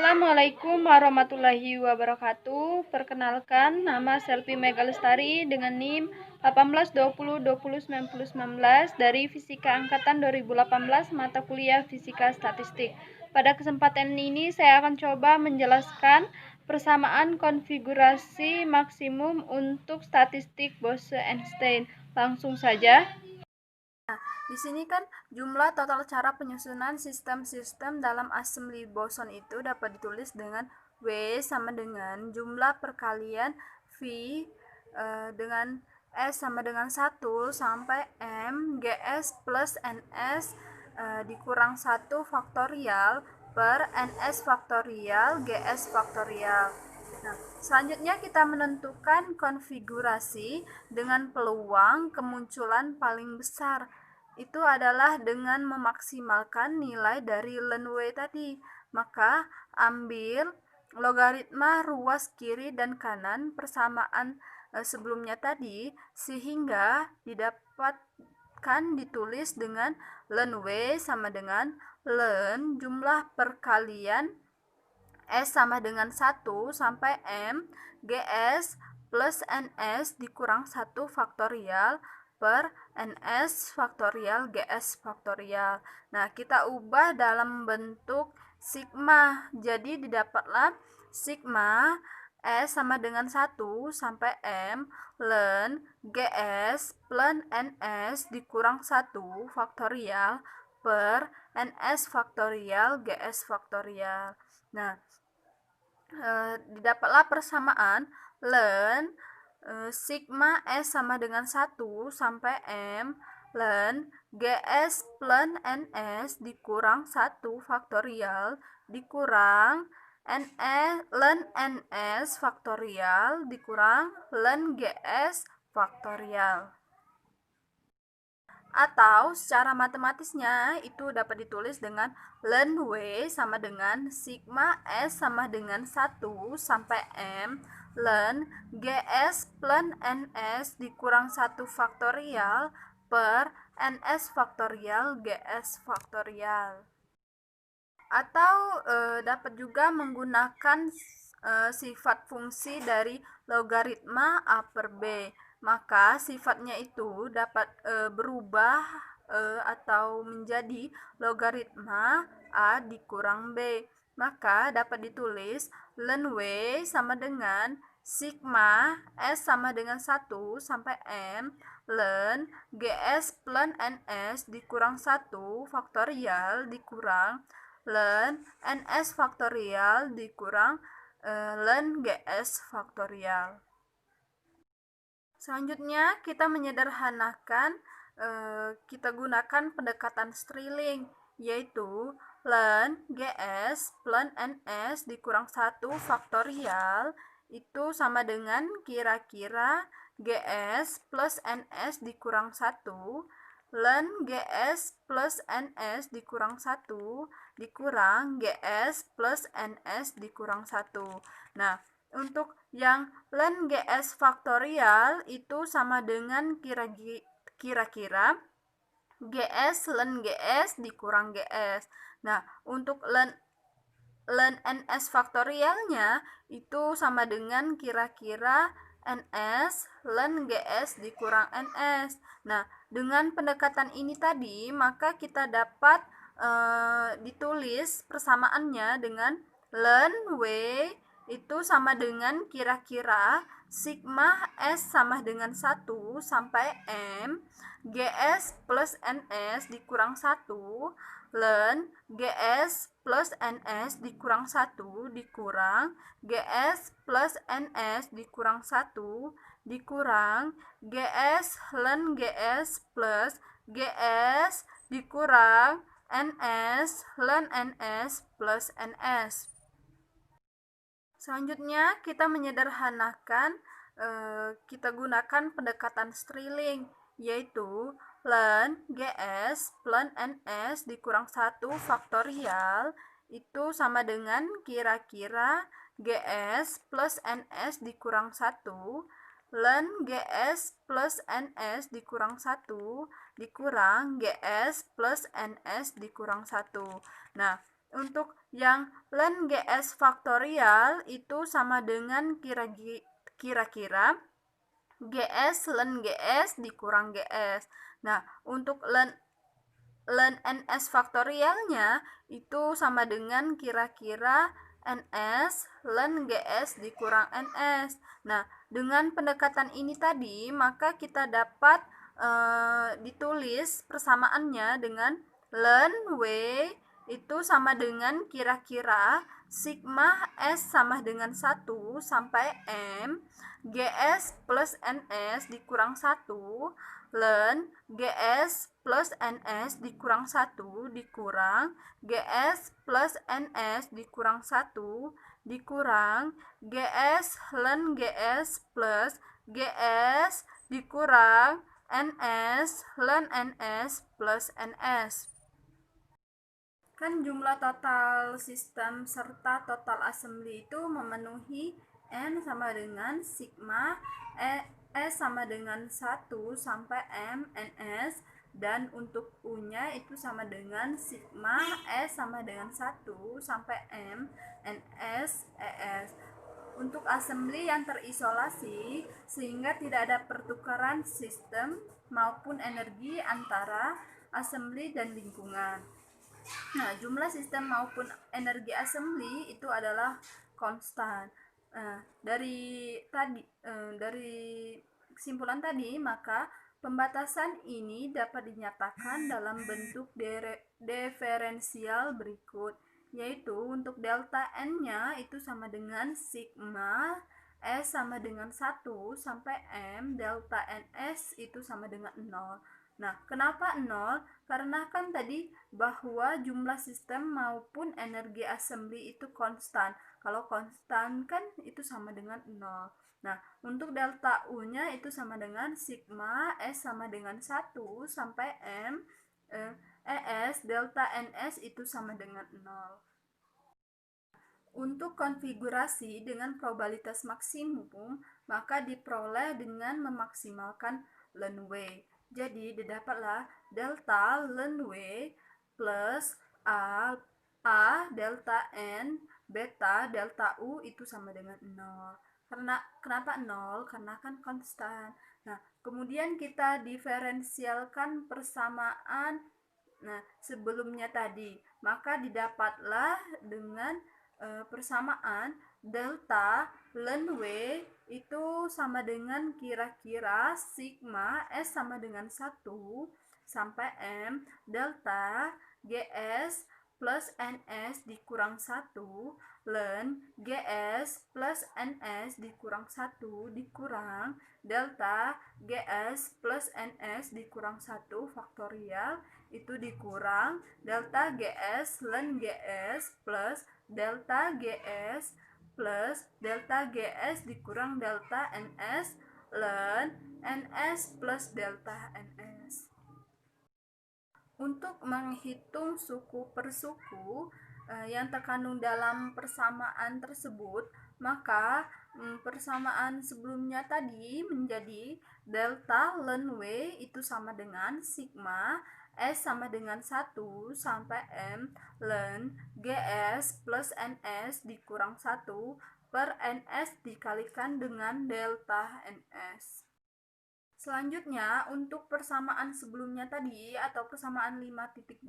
Assalamualaikum warahmatullahi wabarakatuh. Perkenalkan, nama Selvi Megalestari dengan NIM 1820209019 dari Fisika Angkatan 2018 mata kuliah Fisika Statistik. Pada kesempatan ini saya akan coba menjelaskan persamaan konfigurasi maksimum untuk statistik Bose-Einstein. Langsung saja. Di sini kan jumlah total cara penyusunan sistem-sistem dalam assembly boson itu dapat ditulis dengan W sama dengan jumlah perkalian V dengan S sama dengan 1 sampai M GS plus NS dikurang 1 faktorial per NS faktorial GS faktorial. Nah, selanjutnya kita menentukan konfigurasi dengan peluang kemunculan paling besar. Itu adalah dengan memaksimalkan nilai dari ln W tadi. Maka ambil logaritma ruas kiri dan kanan persamaan sebelumnya tadi sehingga didapatkan ditulis dengan ln W sama dengan ln jumlah perkalian S sama dengan 1 sampai M GS plus NS dikurang 1 faktorial per NS faktorial GS faktorial. Nah, kita ubah dalam bentuk sigma. Jadi didapatlah sigma S sama dengan 1 sampai M ln GS plus NS dikurang 1 faktorial per NS faktorial GS faktorial. Nah, didapatlah persamaan ln sigma S sama dengan 1 sampai M ln GS plus NS dikurang 1 faktorial dikurang ln NS faktorial dikurang ln GS faktorial. Atau secara matematisnya itu dapat ditulis dengan ln W sama dengan sigma S sama dengan 1 sampai M ln GS plus NS dikurang 1 faktorial per NS faktorial GS faktorial. Atau dapat juga menggunakan sifat fungsi dari logaritma A per B. Maka sifatnya itu dapat berubah atau menjadi logaritma A dikurang B. Maka dapat ditulis ln W sama dengan sigma S sama dengan 1 sampai M ln GS plus NS dikurang 1 faktorial dikurang ln NS faktorial dikurang ln GS faktorial. Selanjutnya kita menyederhanakan, kita gunakan pendekatan Stirling, yaitu ln GS plus NS dikurang 1 faktorial itu sama dengan kira-kira GS plus NS dikurang 1 ln GS plus NS dikurang 1 dikurang GS plus NS dikurang 1. Nah, untuk yang ln GS faktorial itu sama dengan kira-kira GS ln GS dikurang GS. Nah, untuk ln NS faktorialnya itu sama dengan kira-kira NS ln GS dikurang NS. Nah, dengan pendekatan ini tadi, maka kita dapat ditulis persamaannya dengan ln W itu sama dengan kira-kira sigma S sama dengan 1 sampai M GS plus NS dikurang 1 ln GS plus NS dikurang 1 dikurang GS plus NS dikurang 1 dikurang GS ln GS plus GS dikurang NS ln NS plus NS. Selanjutnya kita menyederhanakan, kita gunakan pendekatan Stirling, yaitu ln GS plus NS dikurang 1 faktorial itu sama dengan kira-kira GS plus NS dikurang 1 ln GS plus NS dikurang 1 dikurang GS plus NS dikurang 1. Nah, Untuk yang ln GS faktorial itu sama dengan kira-kira GS ln GS dikurang GS. Nah, untuk ln NS faktorialnya itu sama dengan kira-kira NS ln GS dikurang NS. Nah, dengan pendekatan ini tadi, maka kita dapat ditulis persamaannya dengan ln W itu sama dengan kira-kira sigma S sama dengan 1 sampai M GS plus NS dikurang 1 ln GS plus NS dikurang 1 dikurang GS plus NS dikurang 1 dikurang GS ln GS plus GS dikurang NS ln NS plus NS. Kan jumlah total sistem serta total assembly itu memenuhi N sama dengan sigma S sama dengan 1 sampai M NS, dan untuk U-nya itu sama dengan sigma S sama dengan 1 sampai M NS ES. Untuk assembly yang terisolasi sehingga tidak ada pertukaran sistem maupun energi antara assembly dan lingkungan. Nah, jumlah sistem maupun energi assembly itu adalah konstan. Dari kesimpulan tadi, maka pembatasan ini dapat dinyatakan dalam bentuk diferensial berikut, yaitu untuk delta n-nya itu sama dengan sigma S sama dengan 1 sampai M delta NS itu sama dengan 0. Nah, kenapa 0? Karena kan tadi bahwa jumlah sistem maupun energi assembly itu konstan. Kalau konstan kan itu sama dengan 0. Nah, untuk delta U-nya itu sama dengan sigma S sama dengan 1 sampai M ES delta NS itu sama dengan 0. Untuk konfigurasi dengan probabilitas maksimum, maka diperoleh dengan memaksimalkan ln W. Jadi didapatlah delta ln W plus A delta N beta delta U itu sama dengan 0. Kenapa 0? Karena kan konstan. Nah, kemudian kita diferensialkan persamaan sebelumnya tadi, maka didapatlah dengan persamaan delta ln W itu sama dengan kira-kira sigma S sama dengan 1 sampai M delta GS plus NS dikurang 1 ln GS plus NS dikurang 1 dikurang delta GS plus NS dikurang 1 faktorial itu dikurang delta GS ln GS plus delta GS plus delta GS dikurang delta NS ln NS plus delta NS. Untuk menghitung suku per suku yang terkandung dalam persamaan tersebut, maka persamaan sebelumnya tadi menjadi delta ln W itu sama dengan sigma S sama dengan 1 sampai M ln GS plus NS dikurang 1 per NS dikalikan dengan delta NS. Selanjutnya, untuk persamaan sebelumnya tadi atau persamaan 5.12,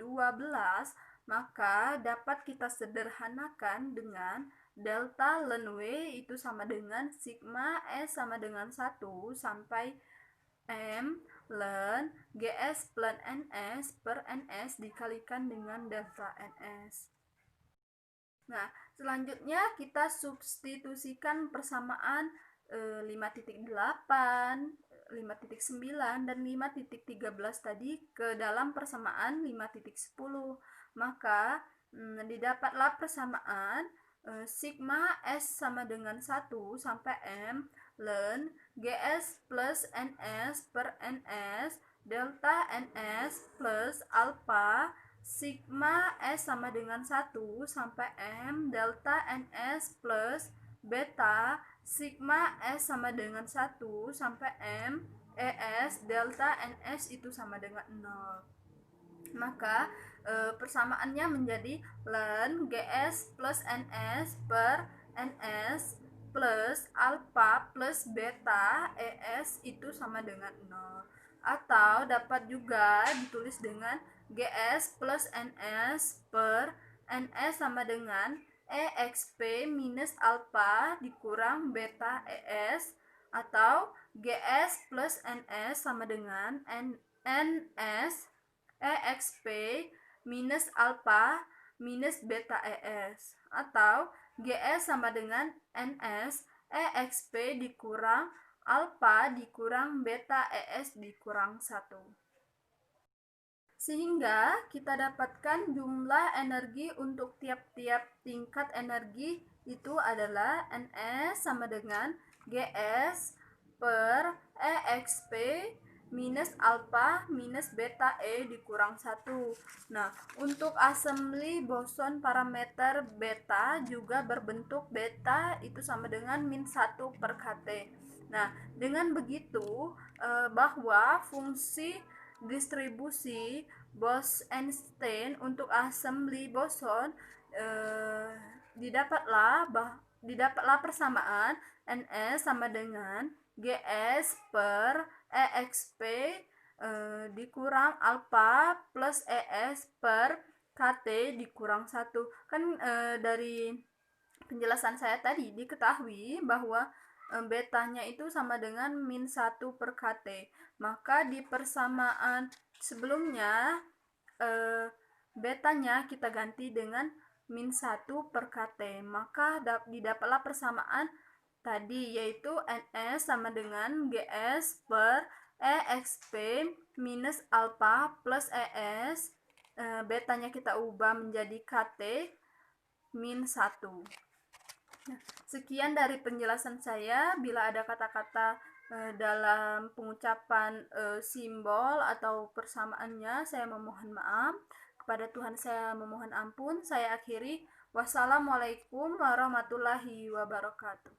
maka dapat kita sederhanakan dengan delta ln W itu sama dengan sigma S sama dengan 1 sampai M ln GS plus NS per NS dikalikan dengan delta NS. Nah, selanjutnya kita substitusikan persamaan 5.8, 5.9, dan 5.13 tadi ke dalam persamaan 5.10. Maka didapatlah persamaan sigma S sama dengan 1 sampai M ln GS plus NS per NS delta NS plus alpha sigma S sama dengan 1 sampai M delta NS plus beta sigma S sama dengan 1 sampai M ES delta NS itu sama dengan 0. Maka persamaannya menjadi ln GS plus NS per NS plus alfa plus beta ES itu sama dengan 0. Atau dapat juga ditulis dengan GS plus NS per NS sama dengan EXP minus alfa dikurang beta ES, atau GS plus NS sama dengan NS EXP minus alfa minus beta ES, atau GS sama dengan NS EXP dikurang alfa dikurang beta ES dikurang 1. Sehingga kita dapatkan jumlah energi untuk tiap-tiap tingkat energi itu adalah NS sama dengan GS per EXP minus alfa minus beta E dikurang 1. Nah, untuk assembly boson parameter beta juga berbentuk beta itu sama dengan min 1 per kT. Nah, dengan begitu bahwa fungsi distribusi Bose-Einstein untuk assembly boson didapatlah persamaan NS sama dengan GS per EXP dikurang alfa plus ES per KT dikurang 1. Kan dari penjelasan saya tadi diketahui bahwa betanya itu sama dengan min 1 per KT. Maka di persamaan sebelumnya betanya kita ganti dengan min 1 per KT. Maka didapatlah persamaan tadi, yaitu NS sama dengan GS per EXP minus alfa plus ES, betanya kita ubah menjadi KT min 1. Nah, sekian dari penjelasan saya. Bila ada kata-kata dalam pengucapan simbol atau persamaannya, saya memohon maaf. Kepada Tuhan saya memohon ampun. Saya akhiri. Wassalamualaikum warahmatullahi wabarakatuh.